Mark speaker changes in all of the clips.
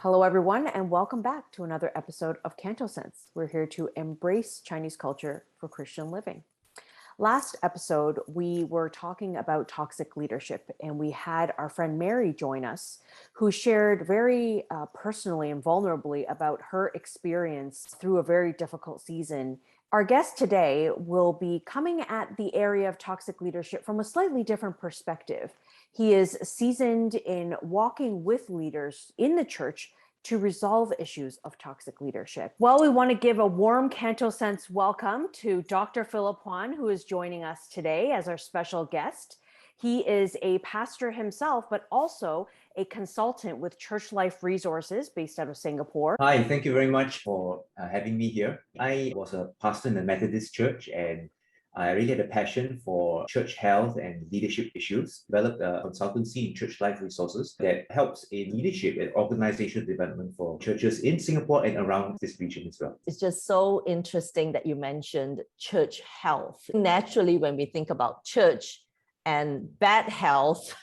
Speaker 1: Hello, everyone, and welcome back to another episode of CantoSense. We're here to embrace Chinese culture for Christian living. Last episode, we were talking about toxic leadership, and we had our friend Mary join us, who shared very personally and vulnerably about her experience through a very difficult season. Our guest today will be coming at the area of toxic leadership from a slightly different perspective. He is seasoned in walking with leaders in the church to resolve issues of toxic leadership. Well, we want to give a warm CantoSense welcome to Dr. Philip Huan, who is joining us today as our special guest. He is a pastor himself, but also a consultant with Churchlife Resources based out of Singapore.
Speaker 2: Hi, thank you very much for having me here. I was a pastor in the Methodist Church, and I really had a passion for church health and leadership issues. Developed a consultancy in Churchlife Resources that helps in leadership and organizational development for churches in Singapore and around this region as well.
Speaker 3: It's just so interesting that you mentioned church health. Naturally, when we think about church and bad health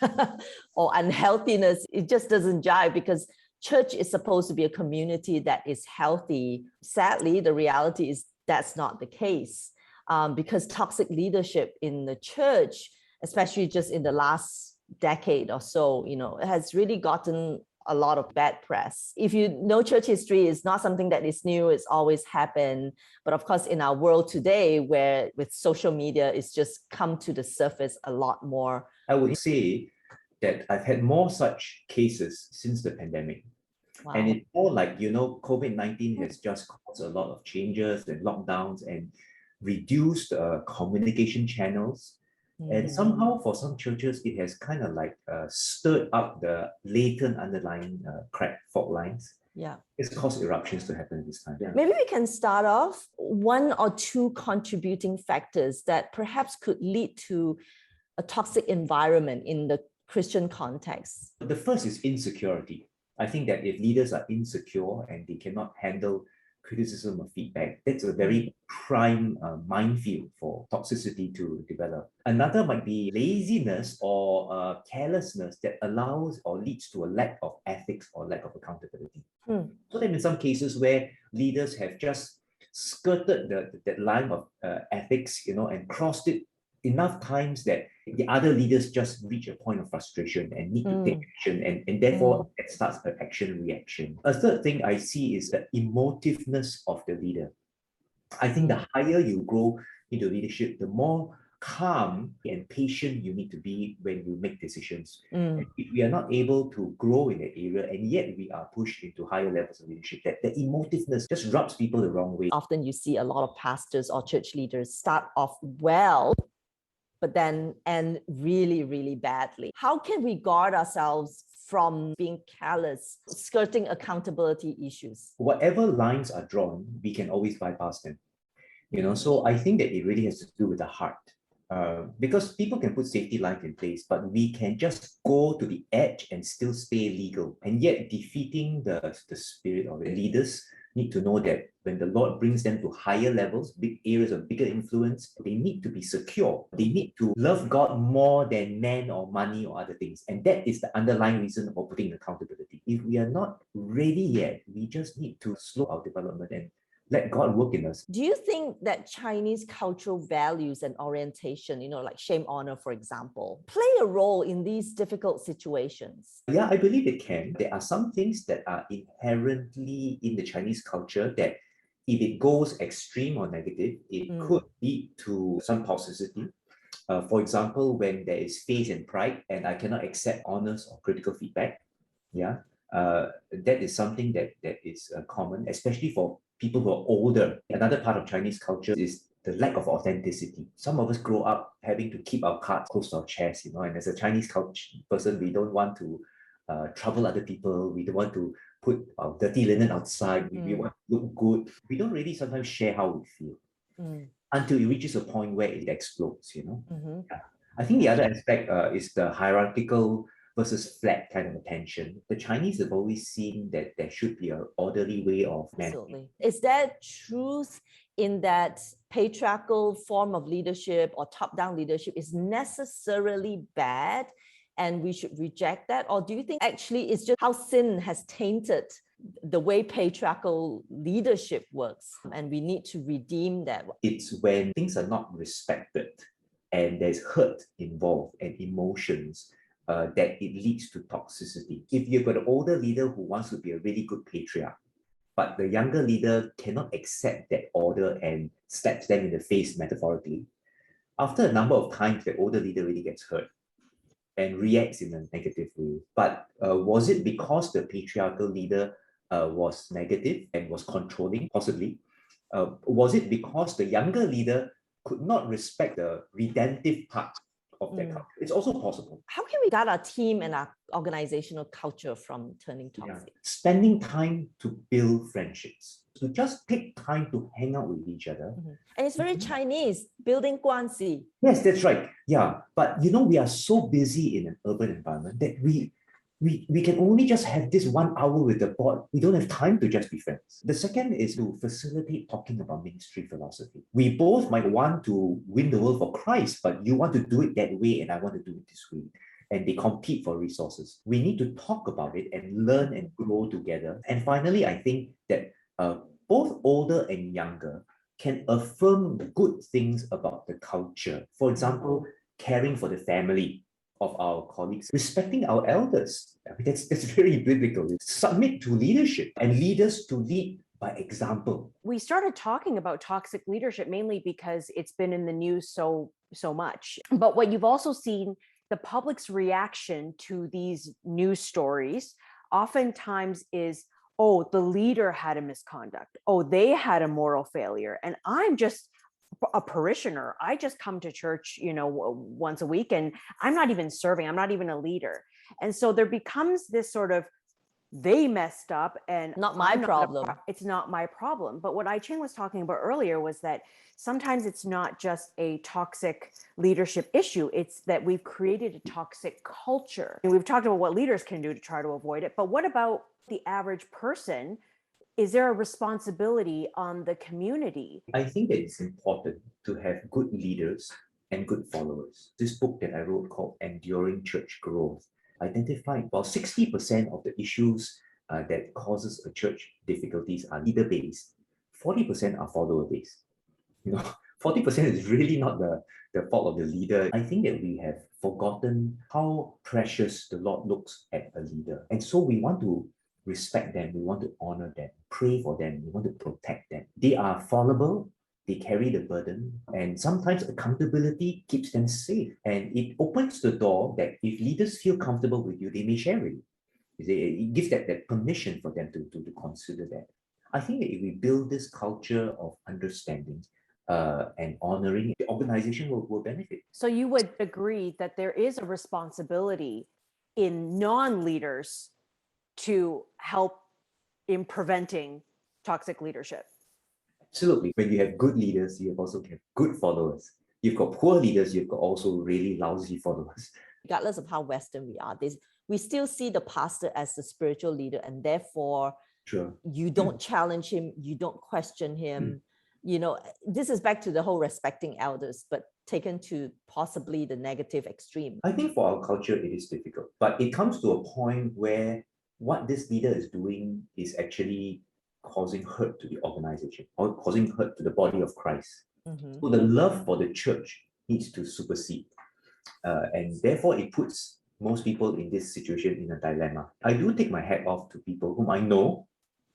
Speaker 3: or unhealthiness, it just doesn't jive because church is supposed to be a community that is healthy. Sadly, the reality is that's not the case. Because toxic leadership in the church, especially just in the last decade or so, it has really gotten a lot of bad press. If you know church history, it's not something that is new, it's always happened. But of course, in our world today, where with social media, it's just come to the surface a lot more.
Speaker 2: I would say that I've had more such cases since the pandemic.
Speaker 3: Wow.
Speaker 2: And it's more like, COVID-19 has just caused a lot of changes and lockdowns and reduced communication channels. And somehow for some churches, it has kind of like stirred up the latent underlying cracked fault lines.
Speaker 3: Yeah.
Speaker 2: It's caused eruptions to happen this time. Yeah.
Speaker 3: Maybe we can start off one or two contributing factors that perhaps could lead to a toxic environment in the Christian context.
Speaker 2: The first is insecurity. I think that if leaders are insecure and they cannot handle criticism or feedback, that's a very prime minefield for toxicity to develop. Another might be laziness or carelessness that allows or leads to a lack of ethics or lack of accountability. So then in some cases where leaders have just skirted that line of ethics, and crossed it enough times that the other leaders just reach a point of frustration and need to take action, and therefore it starts an action-reaction. A third thing I see is the emotiveness of the leader. I think the higher you grow into leadership, the more calm and patient you need to be when you make decisions. And if we are not able to grow in that area, and yet we are pushed into higher levels of leadership, that the emotiveness just rubs people the wrong way.
Speaker 3: Often you see a lot of pastors or church leaders start off well, but then end really, really badly. How can we guard ourselves from being callous, skirting accountability issues?
Speaker 2: Whatever lines are drawn, we can always bypass them. So I think that it really has to do with the heart. Because people can put safety lines in place, but we can just go to the edge and still stay legal. And yet defeating the spirit of the leaders need to know that when the Lord brings them to higher levels, big areas of bigger influence, they need to be secure. They need to love God more than men or money or other things. And that is the underlying reason for putting accountability. If we are not ready yet, we just need to slow our development and let God work in us.
Speaker 3: Do you think that Chinese cultural values and orientation, like shame, honor, for example, play a role in these difficult situations?
Speaker 2: Yeah, I believe it can. There are some things that are inherently in the Chinese culture that if it goes extreme or negative, it could lead to some toxicity. For example, when there is faith and pride and I cannot accept honest or critical feedback, that is something that is common, especially for people who are older. Another part of Chinese culture is the lack of authenticity. Some of us grow up having to keep our cards close to our chest, and as a Chinese culture person, we don't want to trouble other people. We don't want to put our dirty linen outside. We want to look good. We don't really sometimes share how we feel until it reaches a point where it explodes, I think the other aspect is the hierarchical versus flat kind of attention. The Chinese have always seen that there should be an orderly way of managing.
Speaker 3: Absolutely. Is there truth in that patriarchal form of leadership or top-down leadership is necessarily bad and we should reject that? Or do you think actually it's just how sin has tainted the way patriarchal leadership works, and we need to redeem that.
Speaker 2: It's when things are not respected and there's hurt involved and emotions that it leads to toxicity. If you've got an older leader who wants to be a really good patriarch, but the younger leader cannot accept that order and slaps them in the face metaphorically, after a number of times, the older leader really gets hurt and reacts in a negative way. But was it because the patriarchal leader was negative and was controlling, possibly? Was it because the younger leader could not respect the redemptive part of that culture? It's also possible.
Speaker 3: How can we guard our team and our organizational culture from turning toxic?
Speaker 2: Spending time to build friendships, to just take time to hang out with each other.
Speaker 3: And it's very Chinese, building 关系.
Speaker 2: Yes, that's right. Yeah, but we are so busy in an urban environment that we can only just have this 1 hour with the board. We don't have time to just be friends. The second is to facilitate talking about ministry philosophy. We both might want to win the world for Christ, but you want to do it that way and I want to do it this way. And they compete for resources. We need to talk about it and learn and grow together. And finally, I think that both older and younger can affirm good things about the culture. For example, caring for the family of our colleagues, respecting our elders. I mean, that's very biblical. Submit to leadership and leaders to lead by example.
Speaker 1: We started talking about toxic leadership mainly because it's been in the news so much. But what you've also seen, the public's reaction to these news stories oftentimes is, oh, the leader had a misconduct. Oh, they had a moral failure. And I'm just a parishioner. I just come to church, once a week, and I'm not even serving. I'm not even a leader. And so there becomes this sort of, they messed up and
Speaker 3: not my problem.
Speaker 1: It's not my problem. But what I-Ching was talking about earlier was that sometimes it's not just a toxic leadership issue. It's that we've created a toxic culture. And we've talked about what leaders can do to try to avoid it. But what about the average person? Is there a responsibility on the community?
Speaker 2: I think that it's important to have good leaders and good followers. This book that I wrote called Enduring Church Growth identified about 60% of the issues that causes a church difficulties are leader-based. 40% are follower-based. 40% is really not the fault of the leader. I think that we have forgotten how precious the Lord looks at a leader. And so we want to respect them, we want to honor them, pray for them, we want to protect them. They are fallible, they carry the burden, and sometimes accountability keeps them safe. And it opens the door that if leaders feel comfortable with you, they may share it. It gives that permission for them to consider that. I think that if we build this culture of understanding and honoring, the organization will benefit.
Speaker 1: So you would agree that there is a responsibility in non-leaders to help in preventing toxic leadership?
Speaker 2: Absolutely. When you have good leaders, you also have good followers. You've got poor leaders, you've got also really lousy followers.
Speaker 3: Regardless of how Western we are, we still see the pastor as the spiritual leader, and therefore you don't challenge him, you don't question him. This is back to the whole respecting elders, but taken to possibly the negative extreme.
Speaker 2: I think for our culture, it is difficult, but it comes to a point where what this leader is doing is actually causing hurt to the organization or causing hurt to the body of Christ. So the love for the church needs to supersede. And therefore, it puts most people in this situation in a dilemma. I do take my hat off to people whom I know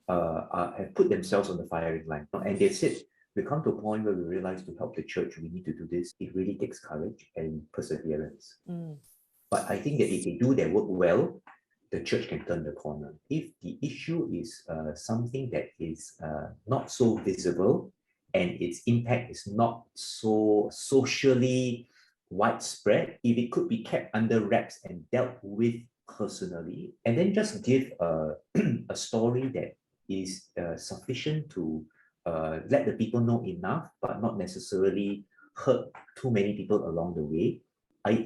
Speaker 2: have put themselves on the firing line. And they said, we come to a point where we realize to help the church, we need to do this. It really takes courage and perseverance. But I think that if they do their work well, the church can turn the corner. If the issue is something that is not so visible and its impact is not so socially widespread, if it could be kept under wraps and dealt with personally, and then just give a story that is sufficient to let the people know enough, but not necessarily hurt too many people along the way,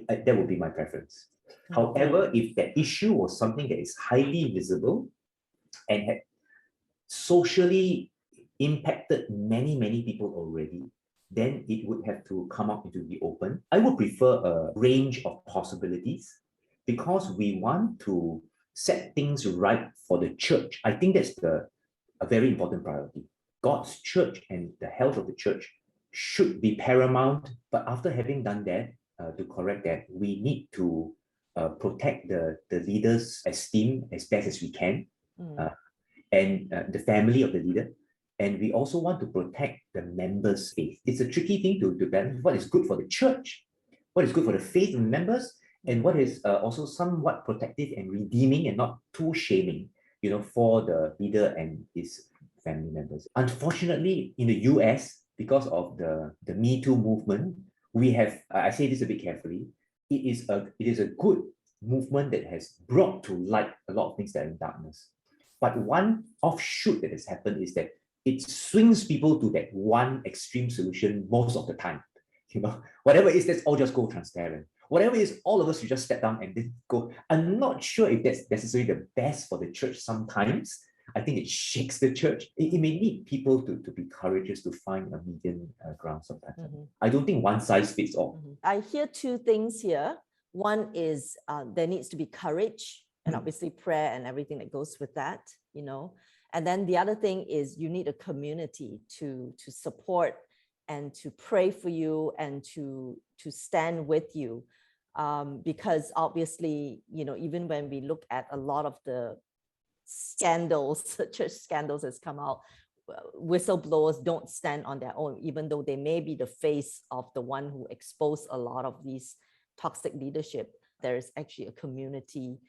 Speaker 2: that would be my preference. However, if that issue was something that is highly visible and had socially impacted many people already, then it would have to come out into the open. I would prefer a range of possibilities because we want to set things right for the church. I think that's a very important priority. God's church and the health of the church should be paramount. But after having done that, to correct that, we need to protect the leader's esteem as best as we can, and the family of the leader. And we also want to protect the members' faith. It's a tricky thing to balance what is good for the church, what is good for the faith of the members, and what is also somewhat protective and redeeming and not too shaming, for the leader and his family members. Unfortunately, in the US, because of the Me Too movement, we have, I say this a bit carefully, it is a good movement that has brought to light a lot of things that are in darkness. But one offshoot that has happened is that it swings people to that one extreme solution most of the time. Whatever it is, let's all just go transparent. Whatever it is, all of us should just step down and then go. I'm not sure if that's necessarily the best for the church sometimes. I think it shakes the church. It may need people to be courageous to find a median ground sometimes. I don't think one size fits all.
Speaker 3: I hear two things here. One is there needs to be courage and obviously prayer and everything that goes with that, And then the other thing is you need a community to support and to pray for you and to stand with you. Because obviously, even when we look at a lot of the scandals, church scandals has come out, whistleblowers don't stand on their own, even though they may be the face of the one who exposed a lot of these toxic leadership. There is actually a community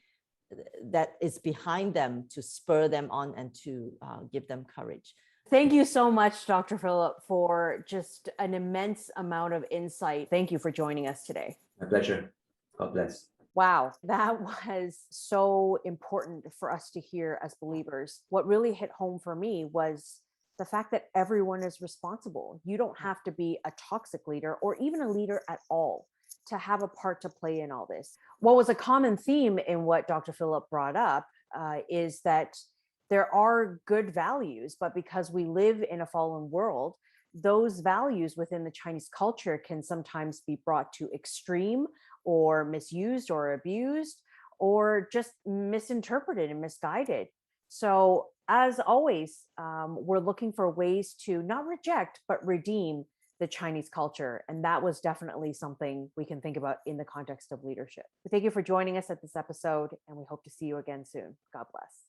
Speaker 3: that is behind them to spur them on and to give them courage.
Speaker 1: Thank you so much, Dr. Philip, for just an immense amount of insight. Thank you for joining us today.
Speaker 2: My pleasure. God bless.
Speaker 1: Wow, that was so important for us to hear as believers. What really hit home for me was the fact that everyone is responsible. You don't have to be a toxic leader or even a leader at all to have a part to play in all this. What was a common theme in what Dr. Philip brought up is that there are good values, but because we live in a fallen world, those values within the Chinese culture can sometimes be brought to extreme or misused or abused or just misinterpreted and misguided. So as always, we're looking for ways to not reject, but redeem the Chinese culture. And that was definitely something we can think about in the context of leadership. Thank you for joining us at this episode, and we hope to see you again soon. God bless.